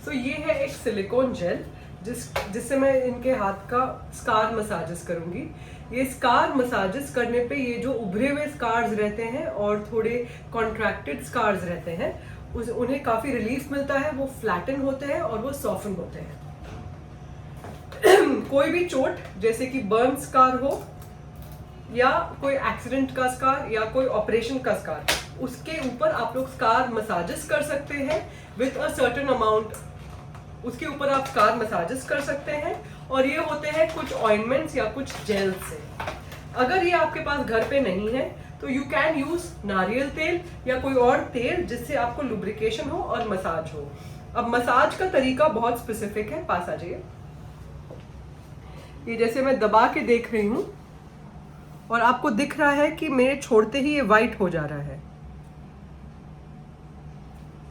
तो ये है एक सिलिकॉन जेल जिससे मैं इनके हाथ का स्कार मसाजेस करूंगी। ये स्कार मसाजेस करने पे ये जो उभरे हुए स्कार्स रहते हैं और थोड़े कॉन्ट्रैक्टेड स्कार्स रहते हैं उन्हें काफ़ी रिलीफ मिलता है, वो फ्लैटन होते हैं और वो सॉफ्टन होते हैं। कोई भी चोट जैसे कि बर्न स्कार हो या कोई एक्सीडेंट का स्कार या कोई ऑपरेशन का स्कार, उसके ऊपर आप लोग स्कार मसाजेस कर सकते हैं विथ अ सर्टेन अमाउंट। उसके ऊपर आप स्कार मसाजेस कर सकते हैं और ये होते हैं कुछ ऑइंटमेंट्स या कुछ जेल से। अगर ये आपके पास घर पे नहीं है तो यू कैन यूज नारियल तेल या कोई और तेल जिससे आपको लुब्रिकेशन हो और मसाज हो। अब मसाज का तरीका बहुत स्पेसिफिक है। पास आ जाइए। ये जैसे मैं दबा के देख रही हूं और आपको दिख रहा है कि मेरे छोड़ते ही ये वाइट हो जा रहा है,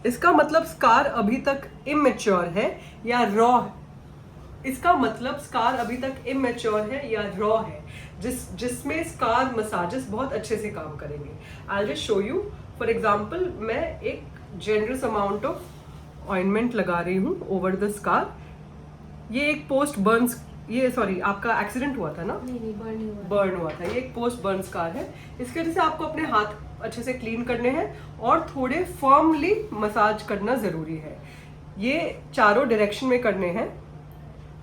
इसका मतलब स्कार अभी तक इमेच्योर है या रॉ है। इसका मतलब स्कार अभी तक इमेच्योर है या रॉ है, जिसमें स्कार मसाजेस बहुत अच्छे से काम करेंगे। I will just show you. For example, मैं एक जेनरस अमाउंट ऑफ ऑइंटमेंट लगा रही हूँ ओवर द स्कार। ये एक पोस्ट बर्न, ये सॉरी आपका एक्सीडेंट हुआ था ना? नहीं, बर्न हुआ था। ये एक पोस्ट बर्न स्कार है। इसके वजह से आपको अपने हाथ अच्छे से क्लीन करने हैं और थोड़े फर्मली मसाज करना ज़रूरी है। ये चारों डायरेक्शन में करने हैं।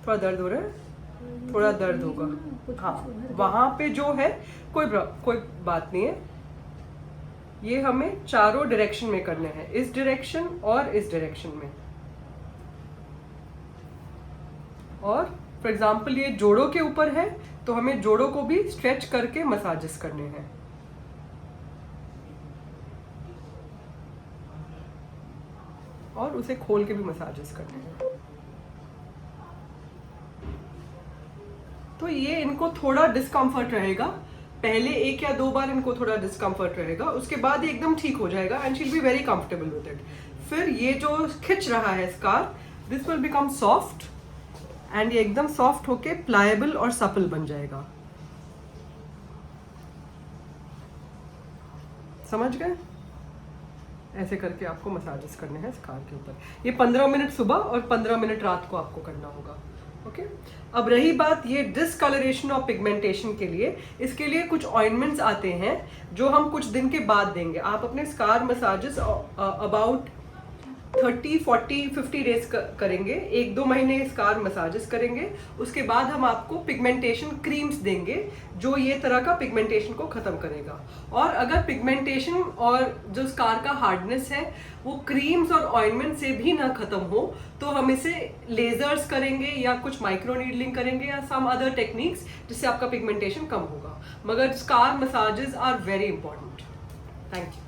थोड़ा दर्द हो रहा है? थोड़ा दर्द होगा। हाँ, वहाँ पे जो है कोई बात नहीं है। ये हमें चारों डायरेक्शन में करने हैं, इस डायरेक्शन और इस डायरेक्शन में। और फॉर एग्जाम्पल ये जोड़ों के ऊपर है तो हमें जोड़ों को भी स्ट्रेच करके मसाजेस करने हैं। और उसे खोल के भी मसाजेस करने हैं। तो ये इनको थोड़ा डिस्कम्फर्ट रहेगा, पहले 1 या 2 बार इनको थोड़ा डिस्कम्फर्ट रहेगा, उसके बाद ये एकदम ठीक हो जाएगा and she will be very comfortable with it. फिर ये जो खिंच रहा है scar, this will become soft and ये एकदम सॉफ्ट होके प्लायबल और सपल बन जाएगा। समझ गए? ऐसे करके आपको मसाजेस करने हैं स्कार के ऊपर। ये 15 मिनट सुबह और 15 मिनट रात को आपको करना होगा। ओके। अब रही बात ये डिसकलरेशन और पिगमेंटेशन के लिए, इसके लिए कुछ ऑइंटमेंट्स आते हैं जो हम कुछ दिन के बाद देंगे। आप अपने स्कार मसाजेस अबाउट 30, 40, 50 डेज करेंगे, 1-2 महीने स्कार मसाजेस करेंगे। उसके बाद हम आपको पिगमेंटेशन क्रीम्स देंगे जो ये तरह का पिगमेंटेशन को ख़त्म करेगा। और अगर पिगमेंटेशन और जो स्कार का हार्डनेस है वो क्रीम्स और ऑइंटमेंट से भी ना ख़त्म हो तो हम इसे लेजर्स करेंगे या कुछ माइक्रो नीडलिंग करेंगे या सम अदर टेक्निक्स जिससे आपका पिगमेंटेशन कम होगा। मगर scar massages are very important. Thank you.